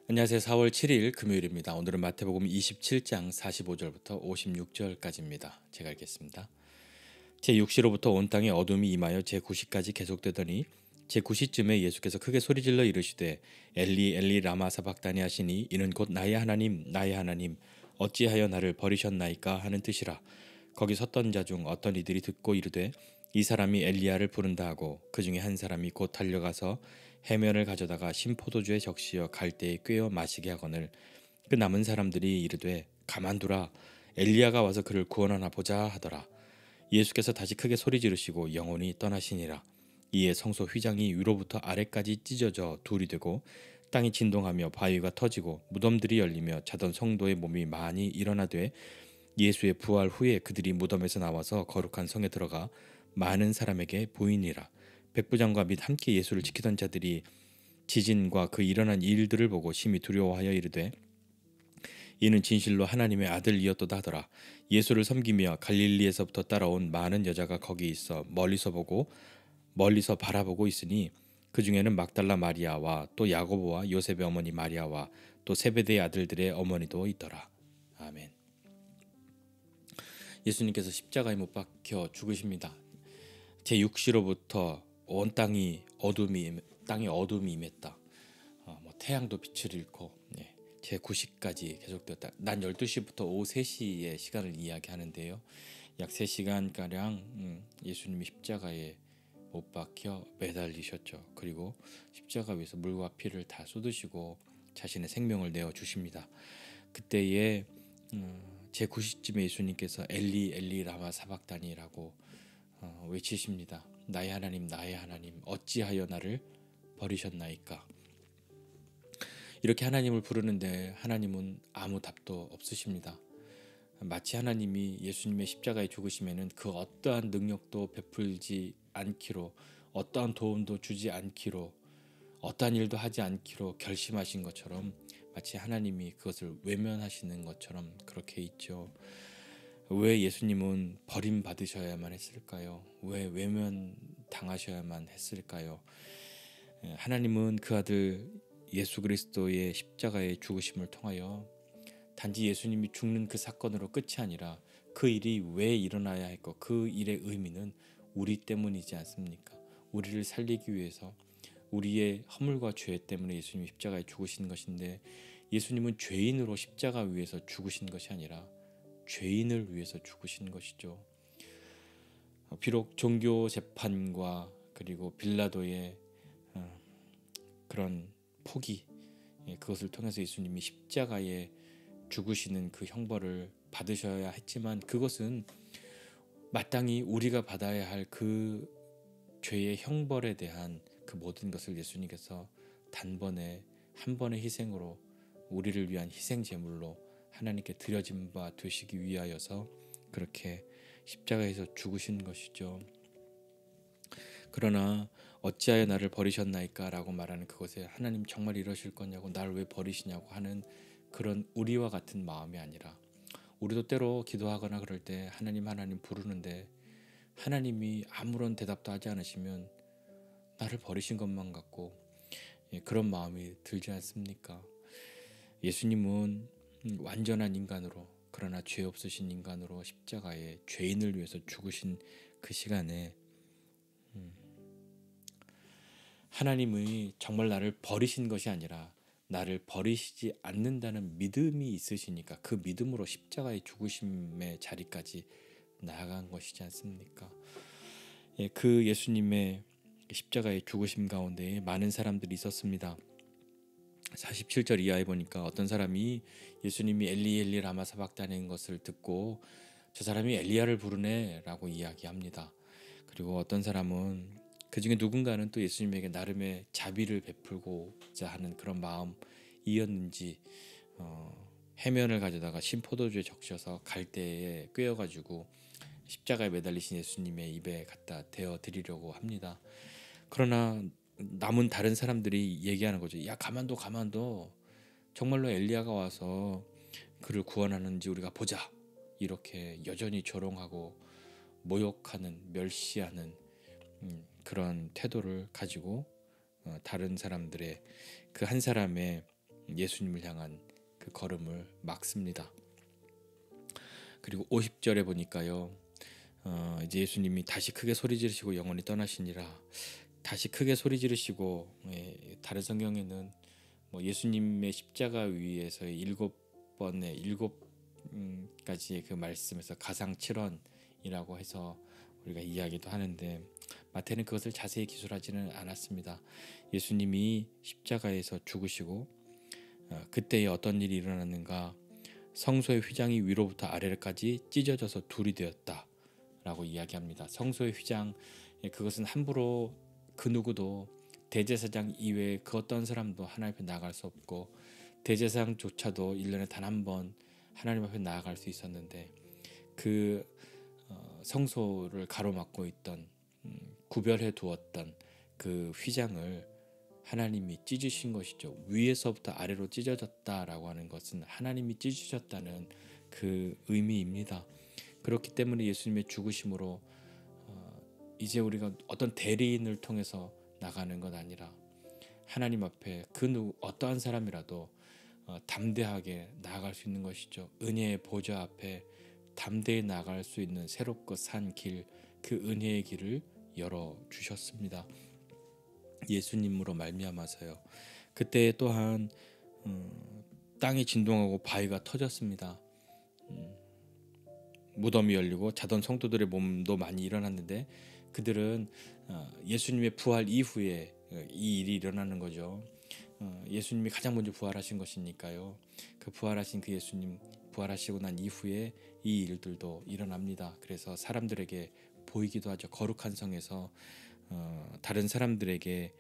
안녕하세요. 4월 7일 금요일입니다. 오늘은 마태복음 27장 45절부터 56절까지입니다. 제가 읽겠습니다. 제6시로부터 온 땅에 어둠이 임하여 제9시까지 계속되더니 제9시쯤에 예수께서 크게 소리질러 이르시되 엘리 엘리 라마 사박다니 하시니 이는 곧 나의 하나님 나의 하나님 어찌하여 나를 버리셨나이까 하는 뜻이라. 거기 섰던 자 중 어떤 이들이 듣고 이르되 이 사람이 엘리야를 부른다 하고 그 중에 한 사람이 곧 달려가서 해면을 가져다가 신포도주에 적시어 갈대에 꿰어 마시게 하거늘 그 남은 사람들이 이르되 가만두라 엘리야가 와서 그를 구원하나 보자 하더라. 예수께서 다시 크게 소리 지르시고 영혼이 떠나시니라. 이에 성소 휘장이 위로부터 아래까지 찢어져 둘이 되고 땅이 진동하며 바위가 터지고 무덤들이 열리며 자던 성도의 몸이 많이 일어나되 예수의 부활 후에 그들이 무덤에서 나와서 거룩한 성에 들어가 많은 사람에게 보이니라. 백부장과 및 함께 예수를 지키던 자들이 지진과 그 일어난 일들을 보고 심히 두려워하여 이르되 이는 진실로 하나님의 아들이었도다 하더라. 예수를 섬기며 갈릴리에서부터 따라온 많은 여자가 거기 있어 멀리서 바라보고 있으니 그 중에는 막달라 마리아와 또 야고보와 요셉의 어머니 마리아와 또 세베대의 아들들의 어머니도 있더라. 아멘. 예수님께서 십자가에 못 박혀 죽으십니다. 제6시로부터 온 땅이 어둠이 임했다. 태양도 빛을 잃고 제9시까지 계속되었다. 낮 12시부터 오후 3시의 시간을 이야기하는데요. 약 3시간가량 예수님이 십자가에 못 박혀 매달리셨죠. 그리고 십자가 위에서 물과 피를 다 쏟으시고 자신의 생명을 내어주십니다. 그때에 제9시쯤에 예수님께서 엘리 엘리 라마 사박다니라고 외치십니다. 나의 하나님 나의 하나님 어찌하여 나를 버리셨나이까. 이렇게 하나님을 부르는데 하나님은 아무 답도 없으십니다. 마치 하나님이 예수님의 십자가에 죽으시면은 그 어떠한 능력도 베풀지 않기로, 어떠한 도움도 주지 않기로, 어떠한 일도 하지 않기로 결심하신 것처럼 마치 하나님이 그것을 외면하시는 것처럼 그렇게 있죠. 왜 예수님은 버림받으셔야만 했을까요? 왜 외면당하셔야만 했을까요? 하나님은 그 아들 예수 그리스도의 십자가의 죽으심을 통하여 단지 예수님이 죽는 그 사건으로 끝이 아니라 그 일이 왜 일어나야 했고 그 일의 의미는 우리 때문이지 않습니까? 우리를 살리기 위해서 우리의 허물과 죄 때문에 예수님이 십자가에 죽으신 것인데 예수님은 죄인으로 십자가 위에서 죽으신 것이 아니라 죄인을 위해서 죽으신 것이죠. 비록 종교 재판과 그리고 빌라도의 그런 포기, 그것을 통해서 예수님이 십자가에 죽으시는 그 형벌을 받으셔야 했지만 그것은 마땅히 우리가 받아야 할 그 죄의 형벌에 대한 그 모든 것을 예수님께서 단번에 한 번의 희생으로 우리를 위한 희생 제물로 하나님께 드려진 바 되시기 위하여서 그렇게 십자가에서 죽으신 것이죠. 그러나 어찌하여 나를 버리셨나이까 라고 말하는 그것에 하나님 정말 이러실 거냐고 나를 왜 버리시냐고 하는 그런 우리와 같은 마음이 아니라 우리도 때로 기도하거나 그럴 때 하나님 하나님 부르는데 하나님이 아무런 대답도 하지 않으시면 나를 버리신 것만 같고 그런 마음이 들지 않습니까? 예수님은 완전한 인간으로 그러나 죄 없으신 인간으로 십자가에 죄인을 위해서 죽으신 그 시간에 하나님이 정말 나를 버리신 것이 아니라 나를 버리시지 않는다는 믿음이 있으시니까 그 믿음으로 십자가의 죽으심의 자리까지 나아간 것이지 않습니까? 그 예수님의 십자가의 죽으심 가운데 많은 사람들이 있었습니다. 47절 이하에 보니까 어떤 사람이 예수님이 엘리 엘리 라마 사박다는 것을 듣고 저 사람이 엘리야를 부르네 라고 이야기합니다. 그리고 어떤 사람은 그 중에 누군가는 또 예수님에게 나름의 자비를 베풀고자 하는 그런 마음이었는지 해면을 가져다가 신포도주에 적셔서 갈대에 꿰어가지고 십자가에 매달리신 예수님의 입에 갖다 대어 드리려고 합니다. 그러나 남은 다른 사람들이 얘기하는 거죠. 야 가만둬 정말로 엘리야가 와서 그를 구원하는지 우리가 보자. 이렇게 여전히 조롱하고 모욕하는 멸시하는 그런 태도를 가지고 다른 사람들의 그 한 사람의 예수님을 향한 그 걸음을 막습니다. 그리고 50절에 보니까요. 이제 예수님이 다시 크게 소리 지르시고 영원히 떠나시니라. 다시 크게 소리 지르시고, 다른 성경에는 뭐 예수님의 십자가 위에서의 7번의 7가지의 그 말씀에서 가상 7원이라고 해서 우리가 이야기도 하는데, 마태는 그것을 자세히 기술하지는 않았습니다. 예수님이 십자가에서 죽으시고 그때에 어떤 일이 일어났는가, 성소의 휘장이 위로부터 아래까지 찢어져서 둘이 되었다 라고 이야기합니다. 성소의 휘장, 그것은 함부로 그 누구도 대제사장 이외에 그 어떤 사람도 하나님 앞에 나아갈 수 없고, 대제사장조차도 1년에 단 한 번 하나님 앞에 나아갈 수 있었는데, 그 성소를 가로막고 있던, 구별해 두었던 그 휘장을 하나님이 찢으신 것이죠. 위에서부터 아래로 찢어졌다라고 하는 것은 하나님이 찢으셨다는 그 의미입니다. 그렇기 때문에 예수님의 죽으심으로 이제 우리가 어떤 대리인을 통해서 나가는 것 아니라 하나님 앞에 그 어떠한 사람이라도 담대하게 나아갈 수 있는 것이죠. 은혜의 보좌 앞에 담대히 나아갈 수 있는 새롭고 산 길, 그 은혜의 길을 열어주셨습니다. 예수님으로 말미암아서요. 그때 또한 땅이 진동하고 바위가 터졌습니다. 무덤이 열리고 자던 성도들의 몸도 많이 일어났는데, 그들은 예수님의 부활 이후에 이 일이 일어나는 거죠. 예수님이 가장 먼저 부활하신 것이니까요. 그 부활하신 그 예수님 부활하시고 난 이후에 이 일들도 일어납니다. 그래서 사람들에게 보이기도 하죠. 거룩한 성에서 다른 사람들에게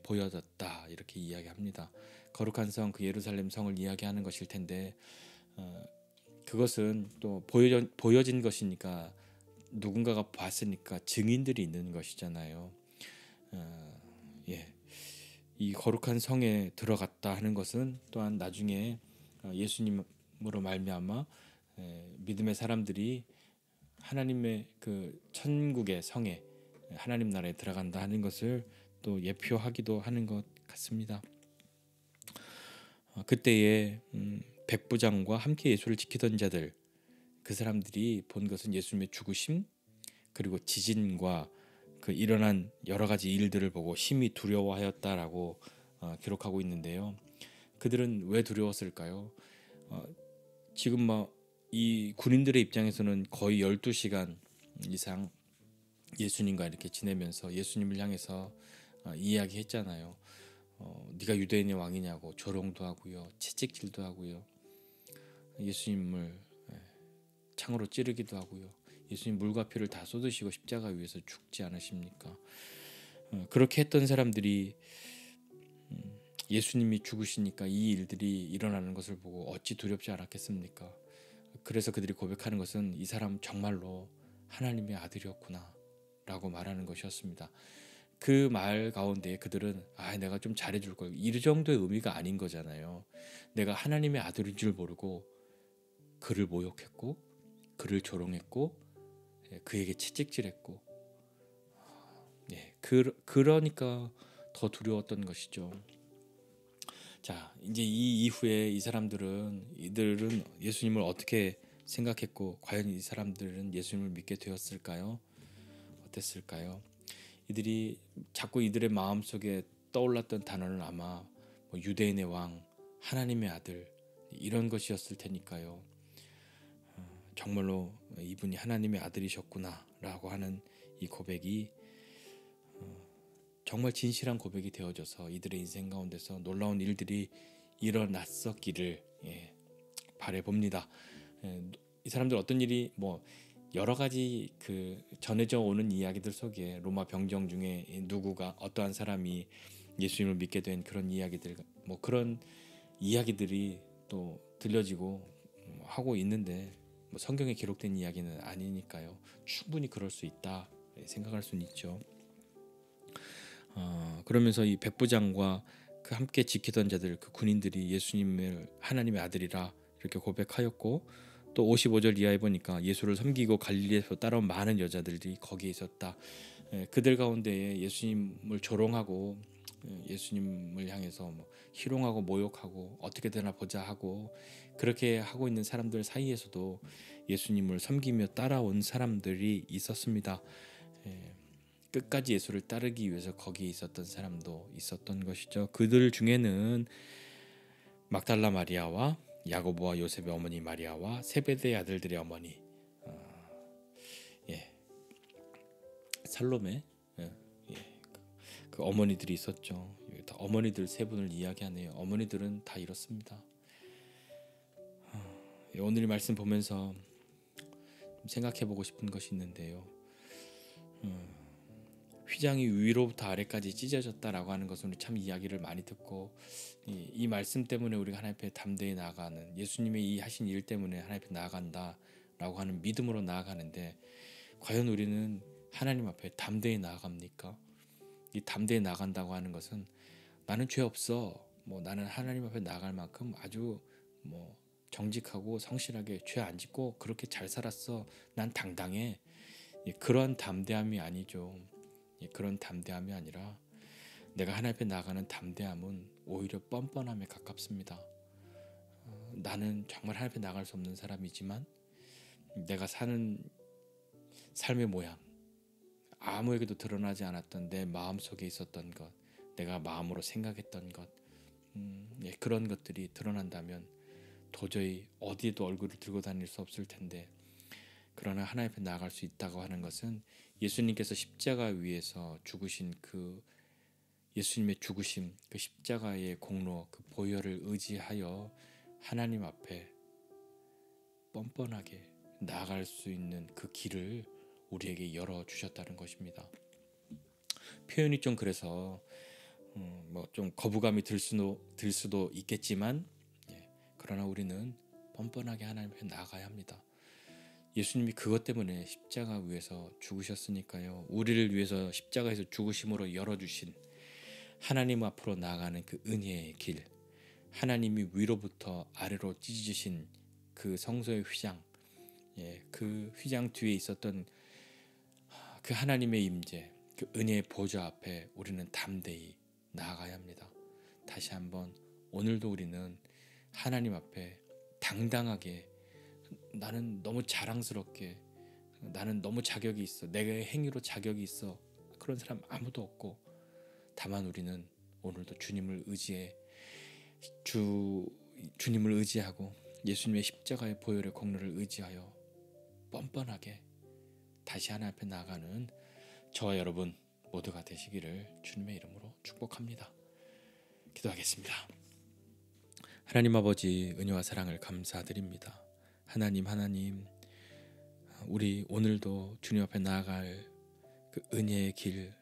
보여졌다 이렇게 이야기합니다. 거룩한 성, 그 예루살렘 성을 이야기하는 것일 텐데, 그것은 또 보여진 것이니까 누군가가 봤으니까 증인들이 있는 것이잖아요. 이 거룩한 성에 들어갔다 하는 것은 또한 나중에 예수님으로 말미암아 믿음의 사람들이 하나님의 그 천국의 성에, 하나님 나라에 들어간다 하는 것을 또 예표하기도 하는 것 같습니다. 그때에 백부장과 함께 예수를 지키던 자들, 그 사람들이 본 것은 예수님의 죽으심, 그리고 지진과 그 일어난 여러 가지 일들을 보고 심히 두려워하였다라고 기록하고 있는데요. 그들은 왜 두려웠을까요? 지금 이 군인들의 입장에서는 거의 12시간 이상 예수님과 이렇게 지내면서 예수님을 향해서 이야기했잖아요. 네가 유대인의 왕이냐고 조롱도 하고요, 채찍질도 하고요, 예수님을 창으로 찌르기도 하고요, 예수님 물과 피를 다 쏟으시고 십자가 위에서 죽지 않으십니까? 그렇게 했던 사람들이 예수님이 죽으시니까 이 일들이 일어나는 것을 보고 어찌 두렵지 않았겠습니까? 그래서 그들이 고백하는 것은 이 사람 정말로 하나님의 아들이었구나 라고 말하는 것이었습니다. 그 말 가운데 그들은 내가 좀 잘해줄 걸, 이 정도의 의미가 아닌 거잖아요. 내가 하나님의 아들인 줄 모르고 그를 모욕했고 그를 조롱했고 그에게 채찍질했고, 그러니까 더 두려웠던 것이죠. 자, 이제 이 이후에 이들은 예수님을 어떻게 생각했고, 과연 이 사람들은 예수님을 믿게 되었을까요? 어땠을까요? 이들이 자꾸 이들의 마음속에 떠올랐던 단어는 아마 유대인의 왕, 하나님의 아들, 이런 것이었을 테니까요. 정말로 이분이 하나님의 아들이셨구나 라고 하는 이 고백이 정말 진실한 고백이 되어져서 이들의 인생 가운데서 놀라운 일들이 일어났었기를 바라봅니다. 이 사람들 어떤 일이 여러 가지 그 전해져 오는 이야기들 속에 로마 병정 중에 누구가 어떠한 사람이 예수님을 믿게 된 그런 이야기들, 그런 이야기들이 또 들려지고 하고 있는데, 성경에 기록된 이야기는 아니니까요. 충분히 그럴 수 있다 생각할 수는 있죠. 그러면서 이 백부장과 그 함께 지키던 자들, 그 군인들이 예수님을 하나님의 아들이라 이렇게 고백하였고, 또 55절 이하에 보니까 예수를 섬기고 갈릴리에서 따라온 많은 여자들이 거기에 있었다. 그들 가운데에 예수님을 조롱하고 예수님을 향해서 뭐 희롱하고 모욕하고 어떻게 되나 보자 하고 그렇게 하고 있는 사람들 사이에서도 예수님을 섬기며 따라온 사람들이 있었습니다. 예, 끝까지 예수를 따르기 위해서 거기에 있었던 사람도 있었던 것이죠. 그들 중에는 막달라 마리아와 야고보와 요셉의 어머니 마리아와 세베대의 아들들의 어머니 예, 살로메 그 어머니들이 있었죠. 여기 다 어머니들 세 분을 이야기하네요. 어머니들은 다 이렇습니다. 오늘 이 말씀 보면서 생각해보고 싶은 것이 있는데요. 휘장이 위로부터 아래까지 찢어졌다라고 하는 것은 참 이야기를 많이 듣고 이 말씀 때문에 우리가 하나님 앞에 담대히 나아가는 예수님의 이 하신 일 때문에 하나님 앞에 나아간다라고 하는 믿음으로 나아가는데 과연 우리는 하나님 앞에 담대히 나아갑니까? 이 담대히 나간다고 하는 것은 나는 죄 없어. 뭐 나는 하나님 앞에 나갈 만큼 아주 뭐 정직하고 성실하게 죄 안 짓고 그렇게 잘 살았어. 난 당당해. 그런 담대함이 아니죠. 그런 담대함이 아니라 내가 하나님 앞에 나가는 담대함은 오히려 뻔뻔함에 가깝습니다. 나는 정말 하나님 앞에 나갈 수 없는 사람이지만 내가 사는 삶의 모양 아무에게도 드러나지 않았던 내 마음속에 있었던 것 내가 마음으로 생각했던 것 그런 것들이 드러난다면 도저히 어디에도 얼굴을 들고 다닐 수 없을 텐데 그러나 하나님 앞에 나아갈 수 있다고 하는 것은 예수님께서 십자가 위에서 죽으신 그 예수님의 죽으심 그 십자가의 공로 그 보혈을 의지하여 하나님 앞에 뻔뻔하게 나아갈 수 있는 그 길을 우리에게 열어주셨다는 것입니다. 표현이 좀 그래서 뭐 좀 거부감이 들 수도 있겠지만 그러나 우리는 뻔뻔하게 하나님 앞에 나아가야 합니다. 예수님이 그것 때문에 십자가 위에서 죽으셨으니까요. 우리를 위해서 십자가에서 죽으심으로 열어주신 하나님 앞으로 나아가는 그 은혜의 길 하나님이 위로부터 아래로 찢으신 그 성소의 휘장 그 휘장 뒤에 있었던 그 하나님의 임재 그 은혜의 보좌 앞에 우리는 담대히 나아가야 합니다. 다시 한번 오늘도 우리는 하나님 앞에 당당하게 나는 너무 자랑스럽게 나는 너무 자격이 있어 내가 행위로 자격이 있어 그런 사람 아무도 없고 다만 우리는 오늘도 주님을 의지해 주님을 의지하고 예수님의 십자가의 보혈의 공로를 의지하여 뻔뻔하게 다시 하나님 앞에 나가는 저와 여러분 모두가 되시기를 주님의 이름으로 축복합니다. 기도하겠습니다. 하나님 아버지 은혜와 사랑을 감사드립니다. 하나님 우리 오늘도 주님 앞에 나아갈 그 은혜의 길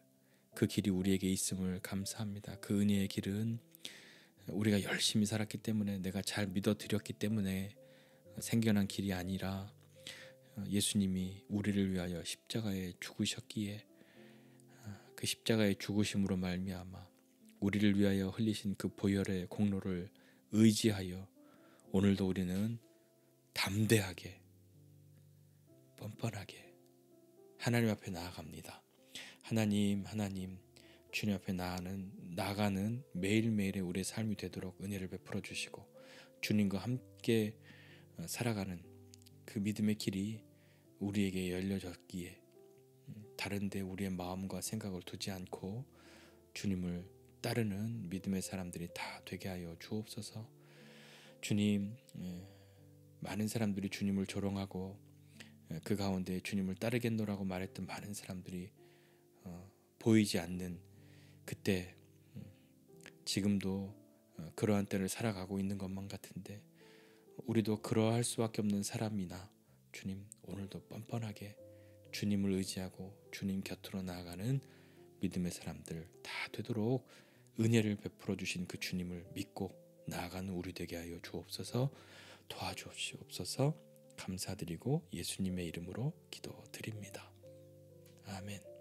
그 길이 우리에게 있음을 감사합니다. 그 은혜의 길은 우리가 열심히 살았기 때문에 내가 잘 믿어드렸기 때문에 생겨난 길이 아니라 예수님이 우리를 위하여 십자가에 죽으셨기에 그 십자가의 죽으심으로 말미암아 우리를 위하여 흘리신 그 보혈의 공로를 의지하여 오늘도 우리는 담대하게 뻔뻔하게 하나님 앞에 나아갑니다. 하나님 주님 앞에 나아가는 매일매일의 우리의 삶이 되도록 은혜를 베풀어 주시고 주님과 함께 살아가는 그 믿음의 길이 우리에게 열려졌기에 다른 데 우리의 마음과 생각을 두지 않고 주님을 따르는 믿음의 사람들이 다 되게 하여 주옵소서. 주님 많은 사람들이 주님을 조롱하고 그 가운데 주님을 따르겠노라고 말했던 많은 사람들이 보이지 않는 그때 지금도 그러한 때를 살아가고 있는 것만 같은데 우리도 그러할 수밖에 없는 사람이나 주님 오늘도 뻔뻔하게 주님을 의지하고 주님 곁으로 나아가는 믿음의 사람들 다 되도록 은혜를 베풀어 주신 그 주님을 믿고 나아가는 우리 되게 하여 주옵소서. 도와주옵소서. 감사드리고 예수님의 이름으로 기도드립니다. 아멘.